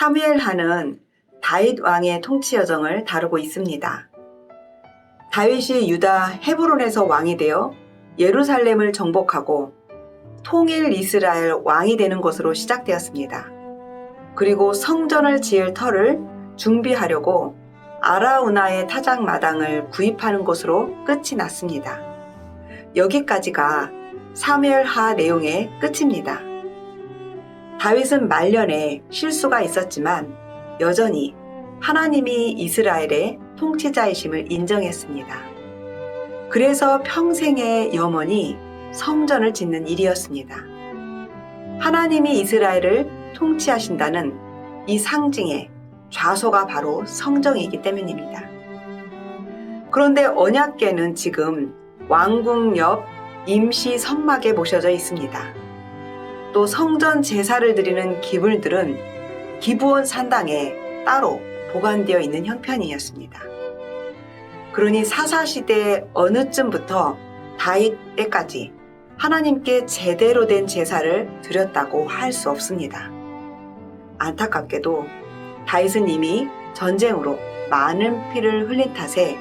사무엘하는 다윗 왕의 통치 여정을 다루고 있습니다. 다윗이 유다 헤브론에서 왕이 되어 예루살렘을 정복하고 통일 이스라엘 왕이 되는 것으로 시작되었습니다. 그리고 성전을 지을 터를 준비하려고 아라우나의 타작마당을 구입하는 것으로 끝이 났습니다. 여기까지가 사무엘하 내용의 끝입니다. 다윗은 말년에 실수가 있었지만 여전히 하나님이 이스라엘의 통치자이심을 인정했습니다. 그래서 평생의 염원이 성전을 짓는 일이었습니다. 하나님이 이스라엘을 통치하신다는 이 상징의 좌소가 바로 성전이기 때문입니다. 그런데 언약궤는 지금 왕궁 옆 임시 성막에 모셔져 있습니다. 또 성전 제사를 드리는 기물들은 기브온 산당에 따로 보관되어 있는 형편이었습니다. 그러니 사사시대 어느쯤부터 다윗 때까지 하나님께 제대로 된 제사를 드렸다고 할 수 없습니다. 안타깝게도 다윗은 이미 전쟁으로 많은 피를 흘린 탓에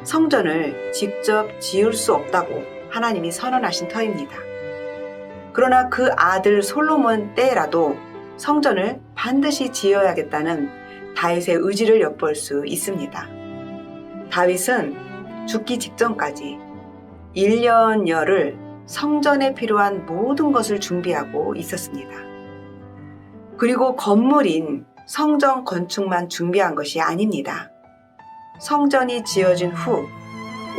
성전을 직접 지을 수 없다고 하나님이 선언하신 터입니다. 그러나 그 아들 솔로몬 때라도 성전을 반드시 지어야겠다는 다윗의 의지를 엿볼 수 있습니다. 다윗은 죽기 직전까지 1년여를 성전에 필요한 모든 것을 준비하고 있었습니다. 그리고 건물인 성전 건축만 준비한 것이 아닙니다. 성전이 지어진 후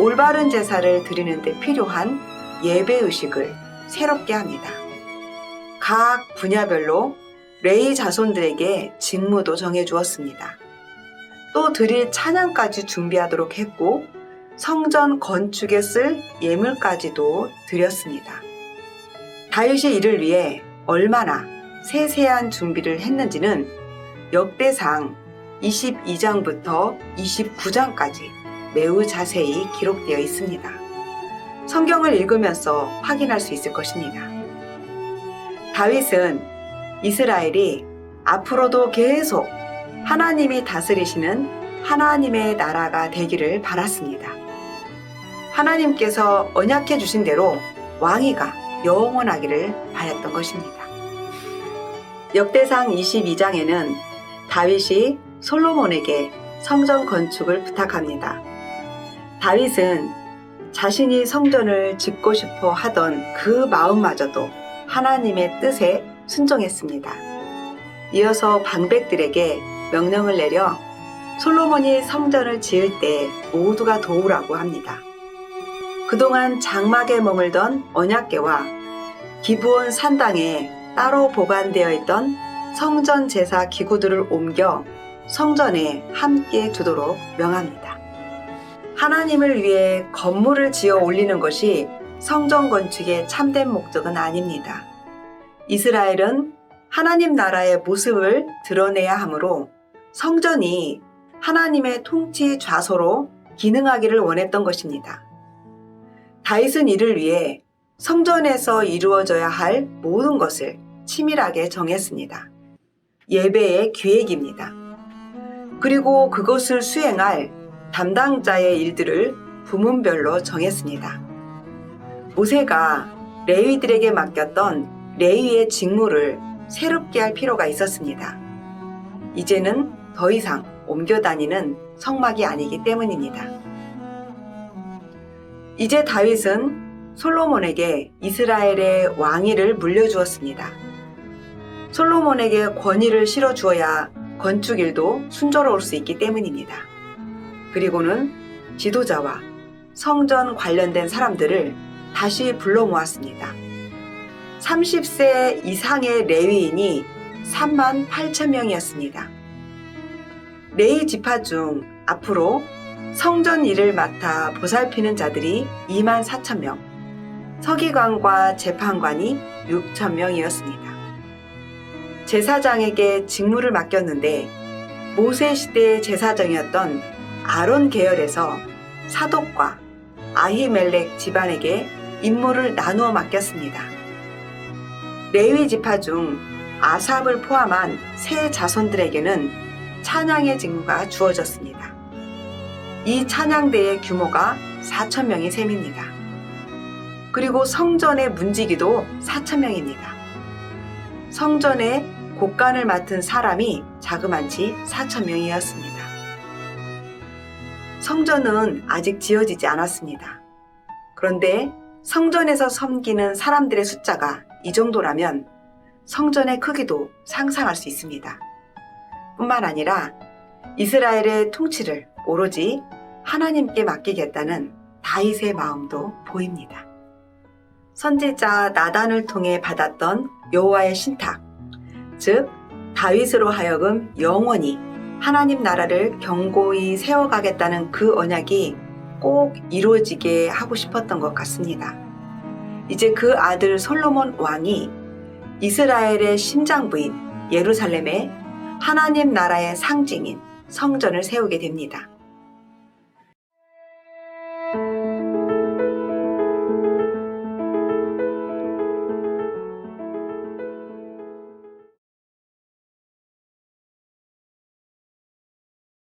올바른 제사를 드리는 데 필요한 예배의식을 새롭게 합니다. 각 분야별로 레위 자손들에게 직무도 정해주었습니다. 또 드릴 찬양까지 준비하도록 했고 성전 건축에 쓸 예물까지도 드렸습니다. 다윗이 이를 위해 얼마나 세세한 준비를 했는지는 역대상 22장부터 29장까지 매우 자세히 기록되어 있습니다. 성경을 읽으면서 확인할 수 있을 것입니다. 다윗은 이스라엘이 앞으로도 계속 하나님이 다스리시는 하나님의 나라가 되기를 바랐습니다. 하나님께서 언약해 주신 대로 왕위가 영원하기를 바랐던 것입니다. 역대상 22장에는 다윗이 솔로몬에게 성전 건축을 부탁합니다. 다윗은 자신이 성전을 짓고 싶어 하던 그 마음마저도 하나님의 뜻에 순종했습니다. 이어서 방백들에게 명령을 내려 솔로몬이 성전을 지을 때 모두가 도우라고 합니다. 그동안 장막에 머물던 언약궤와 기브온 산당에 따로 보관되어 있던 성전 제사 기구들을 옮겨 성전에 함께 두도록 명합니다. 하나님을 위해 건물을 지어 올리는 것이 성전 건축의 참된 목적은 아닙니다. 이스라엘은 하나님 나라의 모습을 드러내야 하므로 성전이 하나님의 통치 좌소로 기능하기를 원했던 것입니다. 다윗은 이를 위해 성전에서 이루어져야 할 모든 것을 치밀하게 정했습니다. 예배의 기획입니다. 그리고 그것을 수행할 담당자의 일들을 부문별로 정했습니다. 모세가 레위들에게 맡겼던 레위의 직무를 새롭게 할 필요가 있었습니다. 이제는 더 이상 옮겨 다니는 성막이 아니기 때문입니다. 이제 다윗은 솔로몬에게 이스라엘의 왕위를 물려주었습니다. 솔로몬에게 권위를 실어주어야 건축일도 순조로울 수 있기 때문입니다. 그리고는 지도자와 성전 관련된 사람들을 다시 불러 모았습니다. 30세 이상의 레위인이 38,000명이었습니다. 레위 지파 중 앞으로 성전 일을 맡아 보살피는 자들이 24,000명, 서기관과 재판관이 6,000명이었습니다. 제사장에게 직무를 맡겼는데 모세 시대의 제사장이었던 아론 계열에서 사독과 아히멜렉 집안에게 임무를 나누어 맡겼습니다. 레위 지파 중 아삽을 포함한 세 자손들에게는 찬양의 직무가 주어졌습니다. 이 찬양대의 규모가 4,000명이 셈입니다. 그리고 성전의 문지기도 4,000명입니다. 성전의 곡간을 맡은 사람이 자그만치 4,000명이었습니다. 성전은 아직 지어지지 않았습니다. 그런데 성전에서 섬기는 사람들의 숫자가 이 정도라면 성전의 크기도 상상할 수 있습니다. 뿐만 아니라 이스라엘의 통치를 오로지 하나님께 맡기겠다는 다윗의 마음도 보입니다. 선지자 나단을 통해 받았던 여호와의 신탁, 즉 다윗으로 하여금 영원히 하나님 나라를 견고히 세워가겠다는 그 언약이 꼭 이루어지게 하고 싶었던 것 같습니다. 이제 그 아들 솔로몬 왕이 이스라엘의 심장부인 예루살렘에 하나님 나라의 상징인 성전을 세우게 됩니다.